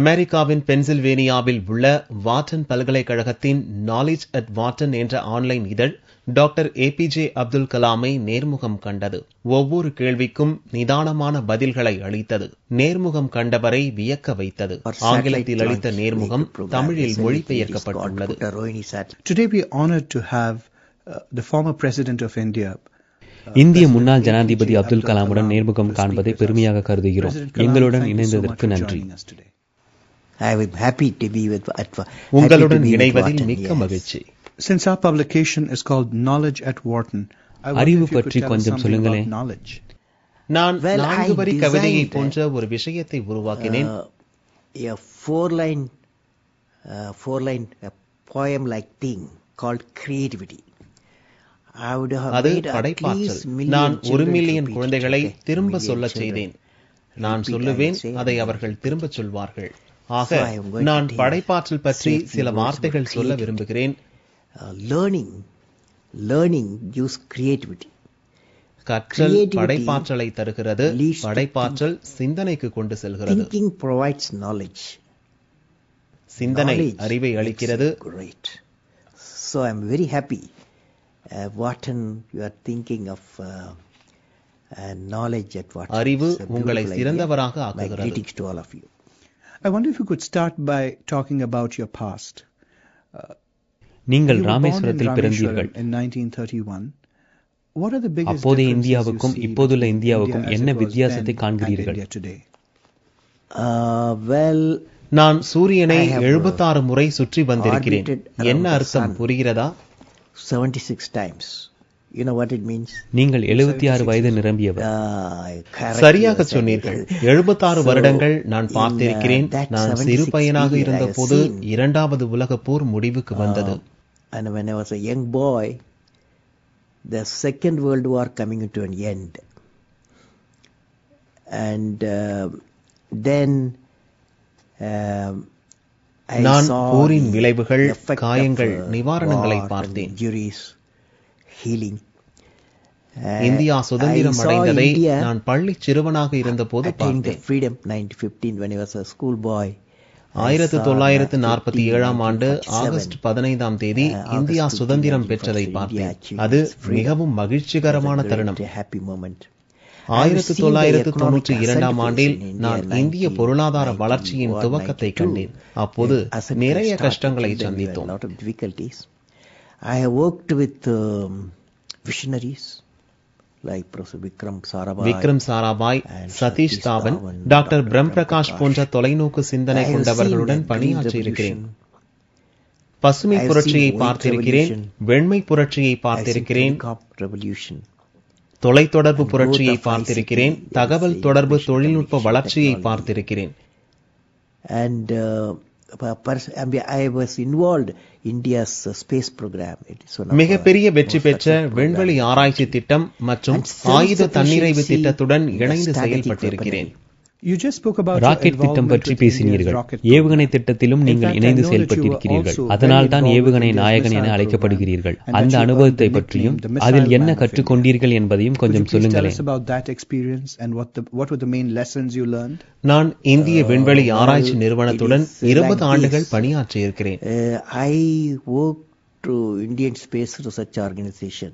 அமெரிக்காவின் பென்சில்வேனியாவில் உள்ள வாட்டன் பல்கலைக்கழகத்தின் நாலேஜ் அட் வாட்டன் என்ற ஆன்லைன் இதழ் டாக்டர் ஏபிஜே அப்துல் கலாமை நேர்முகம் கண்டது. ஒவ்வொரு கேள்விக்கும் நிதானமான பதில்களை அளித்தது. நேர்முகம் கண்டவரை வியக்க வைத்தது. ஆங்கிலத்தில் அளித்த நேர்முகம் தமிழில் மொழிபெயர்க்கப்பட்டுள்ளது. Today we are honored to have the former president of India. இந்திய முன்னாள் ஜனாதிபதி அப்துல் கலாமுடன் நேர்முகம் காண்பதை பெருமையாக கருதுகிறோம். எங்களுடன் இணைந்ததற்கு நன்றி. உங்களுடன் இணைவதில் மிக்க மகிழ்ச்சி. Since our publication is called Knowledge at Wharton, அறிவு பற்றி கொஞ்சம் சொல்லுங்களேன். நான் 4 வரி கவிதையை போன்ற ஒரு விஷயத்தை உருவாக்கினேன். A four line poem like thing called creativity. அது படைப்பாற்றல். நான் 1 மில்லியன் குழந்தைகளை திரும்ப சொல்லச் செய்தேன். நான் சொல்லுவேன், அதை அவர்கள் திரும்ப சொல்வார்கள். ஆக நான் படைப்பாற்றல் பற்றி சில வார்த்தைகள் சொல்ல விரும்புகிறேன். Learning gives creativity. கற்றல் படைப்பாற்றலை தருகிறது. படைப்பாற்றல் சிந்தனைக்கு கொண்டு செல்கிறது. Thinking provides knowledge. சிந்தனை அறிவை அளிக்கிறது. Great. So I am very happy. Wharton, you are thinking of knowledge at Wharton. அறிவு உங்களை சிறந்தவராக ஆக்குகிறது. My greetings to all of you. I wonder if you could start by talking about your past. நீங்கள் ராமேஸ்வரத்தில் பிறந்தீர்கள். அப்போதைய இந்தியாவுக்கும் இப்போதுள்ள இந்தியாவுக்கும் என்ன வித்தியாசத்தை காண்கிறீர்கள்? நான் சூரியனை 76 முறை சுற்றி வந்திருக்கிறேன். என்ன அர்த்தம் புரிகிறதா? 76 times. You know what it means? நீங்கள் 76 வயது நிரம்பியவர். சரியாக சொன்னீர்கள். 76 வருடங்கள் நான் பார்த்திருக்கிறேன். நான் சிறு பையனாக இருந்த போது 2வது உலகப் போர் முடிவுக்கு வந்தது. And when I was a young boy, the Second World War coming to an end. And then நான் போரின் விளைவுகள், காயங்கள், நிவாரணங்களை பார்த்தேன். Healing. இந்தியா சுதந்திரம் அடைந்ததை நான் பள்ளி சிறுவனாக இருந்த போது பார்த்தேன். Freedom 1915 when I was a school boy. 1947 ஆண்டு ஆகஸ்ட் 15ஆம் தேதி இந்தியா சுதந்திரம் பெற்றதை பார்த்தேன். அது மிகவும் மகிழ்ச்சிகரமான தருணம். 1992 ஆண்டில் நான் இந்திய பொருளாதார வளர்ச்சியின் துவக்கத்தை கண்டேன். அப்போது நிறைய கஷ்டங்களை சந்தித்தோம். I have worked with visionaries like Professor Vikram Sarabhai, Satish Dhawan, doctor Brahmprakash போன்ற தொலைநோக்கு சிந்தனை கொண்டவர்களுடன் பணியாற்றியிருக்கிறேன். பசுமை புரட்சியை பார்த்திருக்கிறேன், வெண்மை புரட்சியை பார்த்திருக்கிறேன், தொலைத்தொடர்பு புரட்சியை பார்த்திருக்கிறேன், தகவல் தொடர்பு தொழில்நுட்ப வளர்ச்சியை பார்த்திருக்கிறேன். And I was involved India's space program. மிகப்பெரிய வெற்றி பெற்ற விண்வெளி ஆராய்ச்சி திட்டம் மற்றும் ஆயுத தன்னிறைவு திட்டத்துடன் இணைந்து செயல்பட்டிருக்கிறேன். ராக்கெட் திட்டம் பற்றி பேசினீர்கள். ஏவுகணை திட்டத்திலும் நீங்கள் இணைந்து செயல்பட்டிருக்கிறீர்கள். அதனால் தான் ஏவுகணை நாயகன் என அழைக்கப்படுகிறீர்கள். அந்த அனுபவத்தை பற்றியும் அதில் என்ன கற்றுக்கொண்டீர்கள் என்பதையும் கொஞ்சம் சொல்லுங்களேன். நான் இந்திய விண்வெளி ஆராய்ச்சி நிறுவனத்துடன் 20 ஆண்டுகள் பணியாற்றியிருக்கிறேன். I worked to Indian Space Research Organization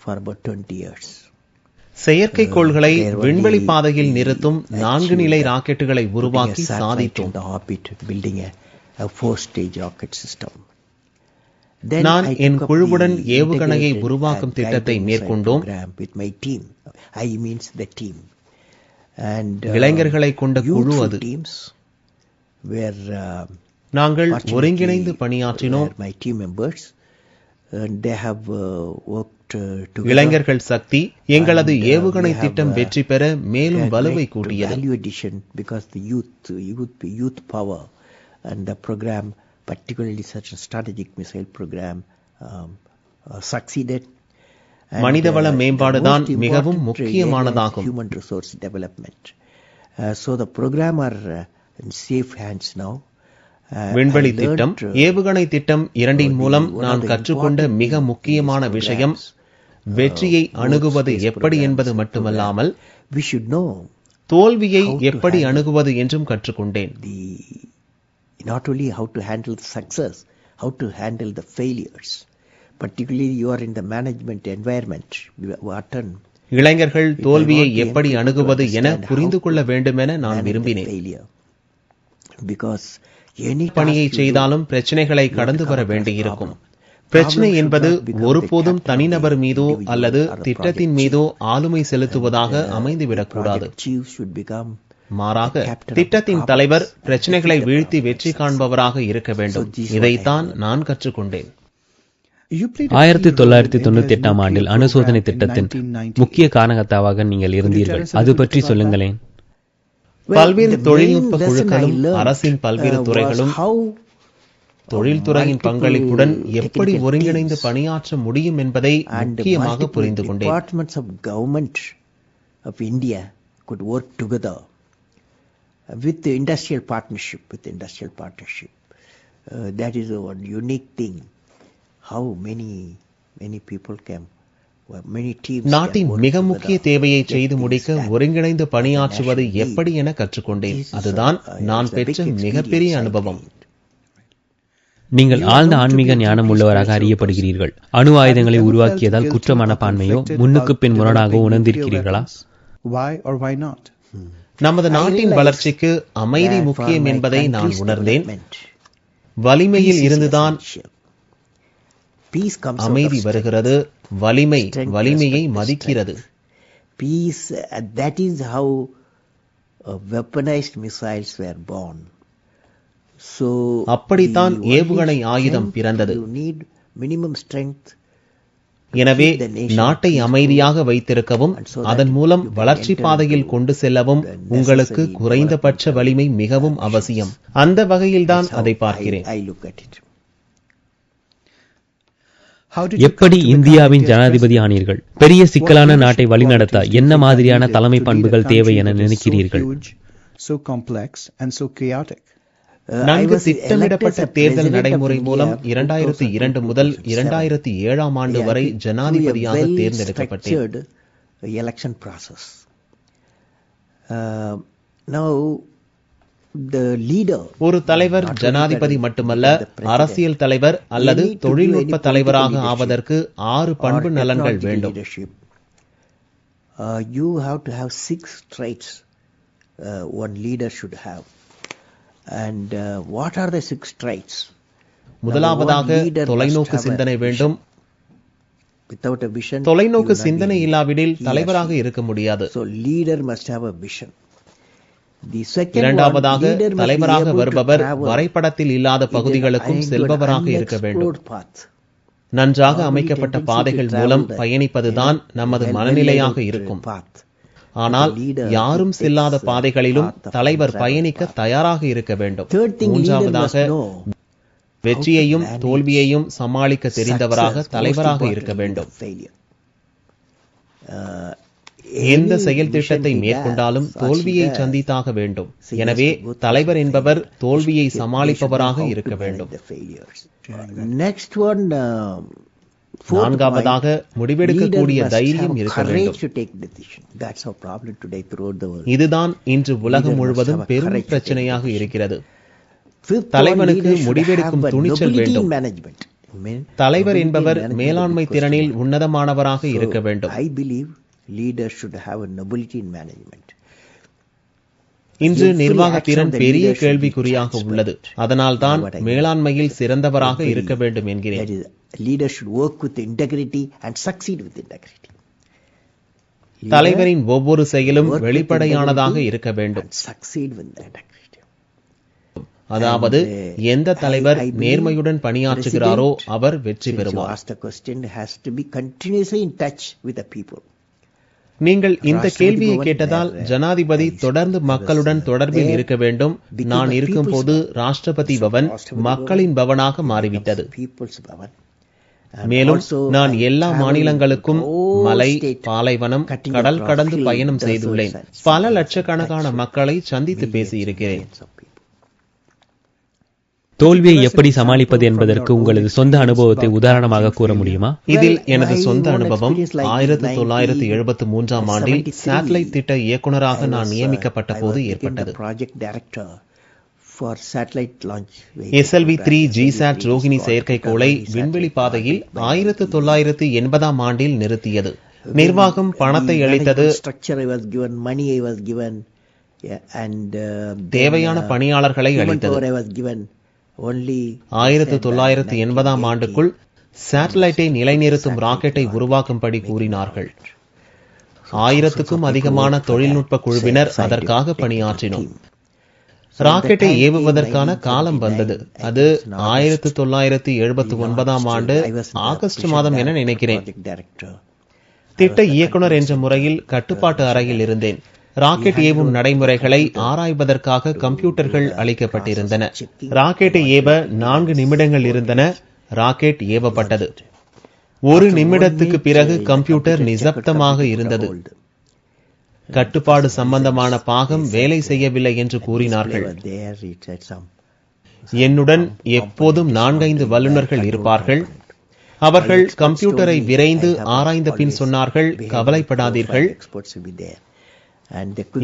for about 20 years. செயற்கைக்கோள்களை விண்வெளி பாதையில் நிறுத்தும் 4 நிலை ராக்கெட்டுகளை உருவாக்கி சாதித்தோம். நான் என் குழுவுடன் ஏவுகணையை உருவாக்கும் திட்டத்தை மேற்கொண்டோம். இளைஞர்களை கொண்ட குழு அது. நாங்கள் ஒருங்கிணைந்து பணியாற்றினோம். இளைஞர்கள் சக்தி எங்களது ஏவுகணை திட்டம் வெற்றி பெற மேலும் வலுவை கூட்டியது. Because the youth power and the program, particularly such a strategic missile program, succeeded. மனிதவள மேம்பாடுதான் மிகவும் முக்கியமானதாகும். Human resource development. So the program are in safe hands now. விண்வெளி திட்டம், ஏவுகணை திட்டம் இரண்டின் மூலம் நான் கற்றுக்கொண்ட மிக முக்கியமான விஷயம் வெற்றியை அணுகுவது எப்படி என்பது மட்டுமல்லாமல் தோல்வியை எப்படி அணுகுவது என்றும் கற்றுக்கொண்டேன். Not only how to handle the success, how to handle the failures. Particularly you are in the management environment. இளைஞர்கள் தோல்வியை எப்படி அணுகுவது என புரிந்து கொள்ள வேண்டும் என நான் விரும்பினேன். பணியை செய்தாலும் பிரச்சனைகளை கடந்து வர வேண்டியிருக்கும். பிரச்சனை என்பது ஒருபோதும் தனிநபர் மீதோ அல்லது திட்டத்தின் மீதோ ஆளுமை செலுத்துவதாக அமைந்துவிடக்கூடாது. மாறாக திட்டத்தின் தலைவர் பிரச்சனைகளை வீழ்த்தி வெற்றி காண்பவராக இருக்க வேண்டும். இதைத்தான் நான் கற்றுக்கொண்டேன். 1998 ஆண்டில் அணுசோதனை திட்டத்தின் முக்கிய காரணகர்த்தாவாக நீங்கள் இருந்தீர்கள். அது பற்றி சொல்லுங்களேன். பல்வேறு தொழில்நுட்ப குழுக்களும் அரசின் பல்வேறு துறைகளும் தொழில்துறையின் பங்களிப்புடன் எப்படி ஒருங்கிணைந்து பணியாற்ற முடியும் என்பதை முக்கியமாக புரிந்து கொண்டேன். Departments of government of India could work together with the industrial partnership. That is one unique thing. How many people can, many teams. நாட்டின் மிக முக்கிய தேவையை செய்து முடிக்க ஒருங்கிணைந்து பணியாற்றுவது எப்படி என கற்றுக்கொண்டேன். அதுதான் நான் பெற்ற மிகப்பெரிய அனுபவம். நீங்கள் ஆழ்ந்த ஆன்மீக ஞானம் உள்ளவராக அறியப்படுகிறீர்கள். அணு ஆயுதங்களை உருவாக்கியதால் குற்ற மனப்பான்மையோ முன்னுக்கு பின் முரணாக உணர்ந்திருக்கிறீர்களா? நமது நாட்டின் வளர்ச்சிக்கு அமைதி முக்கியம் என்பதை நான் உணர்ந்தேன். வலிமையில் இருந்துதான் அமைதி வருகிறது. வலிமையை மதிக்கிறது. Peace, that is how weaponized missiles were born. So அப்படித்தான் ஏவுகணை ஆயுதம் பிறந்தது. You need minimum strength. எனவே நாட்டை அமைதியாக வைத்திருக்கவும் அதன் மூலம் வளர்ச்சி பாதையில் கொண்டு செல்லவும் உங்களுக்கு குறைந்தபட்ச வலிமை மிகவும் அவசியம். அந்த வகையில்தான் அதை பார்க்கிறேன். எப்படி இந்தியாவின் ஜனாதிபதி ஆனீர்கள்? பெரிய சிக்கலான நாட்டை வழிநடத்த என்ன மாதிரியான தலைமை பண்புகள் தேவை என நினைக்கிறீர்கள்? நன்கு திட்டமிடப்பட்ட தேர்தல் நடைமுறை மூலம் 2002 முதல் 2007 ஆண்டு வரை ஜனாதிபதியாக தேர்ந்தெடுக்கப்பட்டேன். Election process. Now the leader, ஒரு தலைவர் ஜனாதிபதி மட்டுமல்ல, அரசியல் தலைவர் அல்லது தொழில்நுட்ப தலைவராக ஆவதற்கு 6 பண்பு நலன்கள் வேண்டும். You have to have 6 traits one leader should have. And what are the 6 traits? முதலாவதாக தொலைநோக்கு சிந்தனை வேண்டும். Without a vision, தொலைநோக்கு சிந்தனை இல்லாவிடில் தலைவராக இருக்க முடியாது. So leader must have a vision. இரண்டாவதாக தலைவராக வருபவர் வரைபடத்தில் இல்லாத பகுதிகளுக்கும் செல்பவராக இருக்க வேண்டும். நன்றாக அமைக்கப்பட்ட பாதைகள் மூலம் பயணிப்பதுதான் நமது மனநிலையாக இருக்கும். ஆனால் யாரும் செல்லாத பாதைகளிலும் தலைவர் பயணிக்க தயாராக இருக்க வேண்டும். மூன்றாவதாக வெற்றியையும் தோல்வியையும் சமாளிக்க தெரிந்தவராக தலைவராக இருக்க வேண்டும். எந்த செயல் திட்டத்தை மேற்கொண்டாலும் தோல்வியை சந்தித்தாக வேண்டும். எனவே தலைவர் என்பவர் தோல்வியை சமாளிப்பவராக இருக்க வேண்டும். நான்காவதாக முடிவெடுக்கக்கூடிய தைரியம் இருக்க வேண்டும். இதுதான் இன்று உலகம் முழுவதும் பெரும் பிரச்சனையாக இருக்கிறது. தலைவனுக்கு முடிவெடுக்கும் துணிச்சல் வேண்டும். தலைவர் என்பவர் மேலாண்மை திறனில் உன்னதமானவராக இருக்க வேண்டும். இன்று நிர்வாகத்திறன் பெரிய கேள்விக்குறியாக உள்ளது. அதனால்தான் மேலாண்மையில் சிறந்தவராக இருக்க வேண்டும் என்கிறேன். தலைவரின் ஒவ்வொரு செயலும் வெளிப்படையானதாக இருக்க வேண்டும். அதாவது எந்த தலைவர் நேர்மையுடன் பணியாற்றுகிறாரோ அவர் வெற்றி பெறுவார். நீங்கள் இந்த கேள்வியை கேட்டதால் ஜனாதிபதி தொடர்ந்து மக்களுடன் தொடர்பில் இருக்க வேண்டும். நான் இருக்கும் போது ராஷ்டிரபதி பவன் மக்களின் பவனாக மாறிவிட்டது. மேலும் நான் எல்லா மாநிலங்களுக்கும் மலை, பாலைவனம், கடல் கடந்து பயணம் செய்துள்ளேன். பல லட்சக்கணக்கான மக்களை சந்தித்து பேசியிருக்கிறேன். தோல்வியை எப்படி சமாளிப்பது என்பதற்கு உங்களது சொந்த அனுபவத்தை உதாரணமாக கூற முடியுமா? இதில் எனது சொந்த அனுபவம் 1973ஆம் ஆண்டில் சேட்டலைட் திட்ட இயக்குநராக நான் நியமிக்கப்பட்ட போது ஏற்பட்டது. SLV-3 GSAT ரோஹிணி செயற்கைக்கோளை விண்வெளி பாதையில் 1980ஆம் ஆண்டில் நிறுத்தியது. நிர்வாகம் பணத்தை அளித்தது, தேவையான பணியாளர்களை அளித்தது. 1980ஆம் ஆண்டுக்குள் சேட்டலைட்டை நிலைநிறுத்தும் ராக்கெட்டை உருவாக்கும்படி கூறினார்கள். 1000க்கும் அதிகமான தொழில்நுட்ப குழுவினர் அதற்காக பணியாற்றினோம். ராக்கெட்டை ஏவுவதற்கான காலம் வந்தது. அது 1979ஆம் ஆண்டு ஆகஸ்ட் மாதம் என நினைக்கிறேன். திட்ட இயக்குனர் என்ற முறையில் கட்டுப்பாட்டு அறையில் இருந்தேன். ராக்கெட் ஏவும் நடைமுறைகளை ஆராய்வதற்காக கம்ப்யூட்டர்கள் அளிக்கப்பட்டிருந்தன. ராக்கெட்டை ஏவ 4 நிமிடங்கள் இருந்தன. ராக்கெட் ஏவப்பட்டது. 1 நிமிடத்துக்கு பிறகு கம்ப்யூட்டர் நிசப்தமாக இருந்தது. கட்டுப்பாடு சம்பந்தமான பாகம் வேலை செய்யவில்லை என்று கூறினார்கள். என்னுடன் எப்போதும் 4-5 வல்லுநர்கள் இருப்பார்கள். அவர்கள் கம்ப்யூட்டரை விரைந்து ஆராய்ந்த பின் சொன்னார்கள், கவலைப்படாதீர்கள்,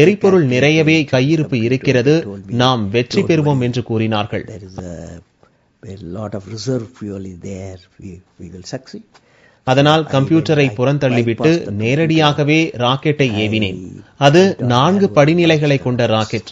எரிபொருள் நிறையவே கையிருப்பு இருக்கிறது, நாம் வெற்றி பெறுவோம் என்று கூறினார்கள். அதனால் கம்ப்யூட்டரை புறந்தள்ளிவிட்டு நேரடியாகவே ராக்கெட்டை ஏவினேன். அது 4 படிநிலைகளை கொண்ட ராக்கெட்.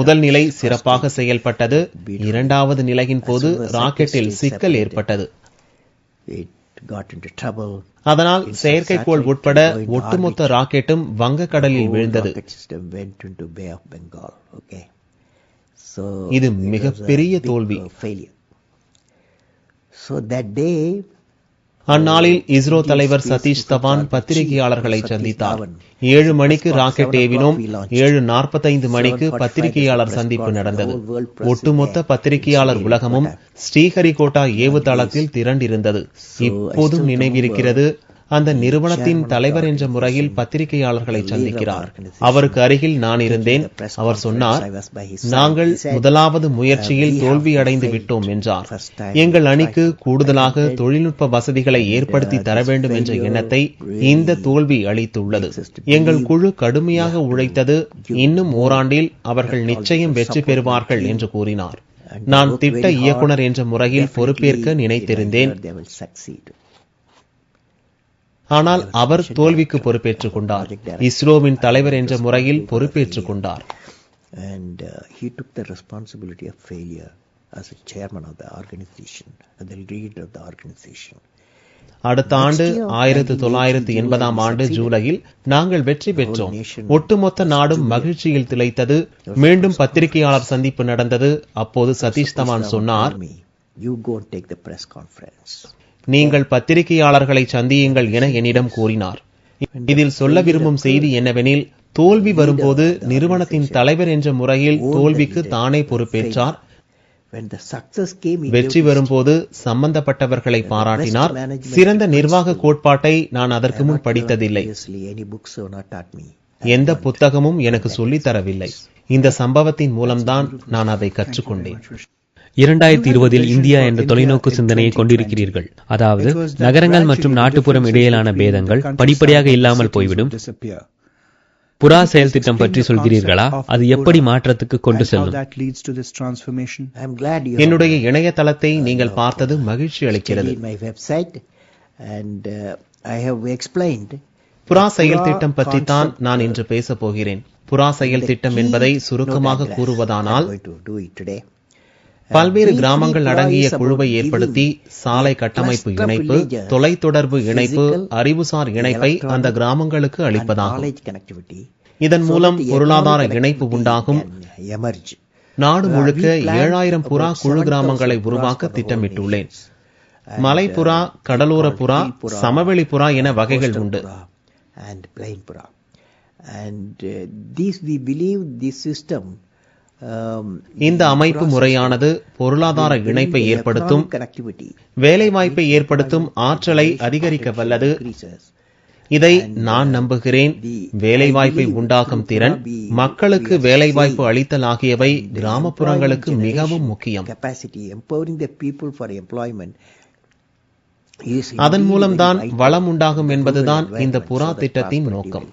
முதல் நிலை சிறப்பாக செயல்பட்டது. 2வது நிலையின் போது ராக்கெட்டில் சிக்கல் ஏற்பட்டது. அதனால் செயற்கைக்கோள் உட்பட ஒட்டுமொத்த ராக்கெட்டும் வங்கக்கடலில் வீழ்ந்தது. இது மிகப்பெரிய தோல்வி. அந்நாளில் இஸ்ரோ தலைவர் சதீஷ் தவான் பத்திரிகையாளர்களை சந்தித்தார். 7 மணிக்கு ராக்கெட் ஏவினோம். 7:45 மணிக்கு பத்திரிகையாளர் சந்திப்பு நடந்தது. ஒட்டுமொத்த பத்திரிகையாளர் உலகமும் ஸ்ரீஹரிகோட்டா ஏவுதளத்தில் திரண்டிருந்தது. இப்போதும் நினைவிருக்கிறது. அந்த நிறுவனத்தின் தலைவர் என்ற முறையில் பத்திரிகையாளர்களை சந்திக்கிறார். அவருக்கு அருகில் நான் இருந்தேன். அவர் சொன்னார், நாங்கள் முதலாவது முயற்சியில் தோல்வி அடைந்து விட்டோம் என்றார். எங்கள் அணிக்கு கூடுதலாக தொழில்நுட்ப வசதிகளை ஏற்படுத்தி தர வேண்டும் என்ற எண்ணத்தை இந்த தோல்வி அளித்துள்ளது. எங்கள் குழு கடுமையாக உழைத்தது. இன்னும் ஓராண்டில் அவர்கள் நிச்சயம் வெற்றி பெறுவார்கள் என்று கூறினார். நான் திட்ட இயக்குனர் என்ற முறையில் பொறுப்பேற்க நினைத்திருந்தேன். ஆனால் அவர் தோல்விக்கு பொறுப்பேற்றுக் கொண்டார். இஸ்ரோவின் தலைவர் என்ற முறையில் பொறுப்பேற்றுக் கொண்டார். அடுத்த ஆண்டு 1980ஆம் ஆண்டு ஜூலையில் நாங்கள் வெற்றி பெற்றோம். ஒட்டுமொத்த நாடும் மகிழ்ச்சியில் திளைத்தது. மீண்டும் பத்திரிகையாளர் சந்திப்பு நடந்தது. அப்போது சதீஷ் தவான் சொன்னார், நீங்கள் பத்திரிகையாளர்களை சந்தியுங்கள் என என்னிடம் கூறினார். இதில் சொல்ல விரும்பும் செய்தி என்னவெனில், தோல்வி வரும்போது நிறுவனத்தின் தலைவர் என்ற முறையில் தோல்விக்கு தானே பொறுப்பேற்றார். வெற்றி வரும்போது சம்பந்தப்பட்டவர்களை பாராட்டினார். சிறந்த நிர்வாக கோட்பாட்டை நான் அதற்கு முன் படித்ததில்லை. எந்த புத்தகமும் எனக்கு சொல்லித் தரவில்லை. இந்த சம்பவத்தின் மூலம்தான் நான் அதை கற்றுக்கொண்டேன். 2020இல் இந்தியா என்ற தொலைநோக்கு சிந்தனையை கொண்டிருக்கிறீர்கள். அதாவது நகரங்கள் மற்றும் நாட்டுப்புறம் இடையிலான பேதங்கள் படிப்படியாக இல்லாமல் போய்விடும். புறா செயல் திட்டம் பற்றி சொல்கிறீர்களா? அது எப்படி மாற்றத்துக்கு கொண்டு செல்லும்? என்னுடைய இணையதளத்தை நீங்கள் பார்த்தது மகிழ்ச்சி அளிக்கிறது. புறா செயல் திட்டம் பற்றித்தான் நான் இன்று பேசப் போகிறேன். புறா செயல் திட்டம் என்பதை சுருக்கமாக கூறுவதானால், பல்வேறு கிராமங்கள் அடங்கிய குழுவை ஏற்படுத்தி சாலை கட்டமைப்பு இணைப்பு, தொலைத்தொடர்பு இணைப்பு, அறிவுசார் இணைப்பை அந்த கிராமங்களுக்கு அளிப்பதாகும். இதன் மூலம் பொருளாதார இணைப்பு உண்டாகும். நாடு முழுக்க 7000 புறா குழு கிராமங்களை உருவாக்க திட்டமிட்டுள்ளேன். மலைப்புறா, கடலோர புறா, சமவெளி புறா என வகைகள் உண்டு. இந்த அமைப்பு முறையானது பொருளாதார இணைப்பை ஏற்படுத்தும், வேலைவாய்ப்பை ஏற்படுத்தும், ஆற்றலை அதிகரிக்க வல்லது. இதை நான் நம்புகிறேன். வேலைவாய்ப்பை உண்டாக்கும் திறன், மக்களுக்கு வேலைவாய்ப்பு அளித்தல் ஆகியவை கிராமப்புறங்களுக்கு மிகவும் முக்கியம். அதன் மூலம்தான் வளம் உண்டாகும் என்பதுதான் இந்த புறா திட்டத்தின் நோக்கம்.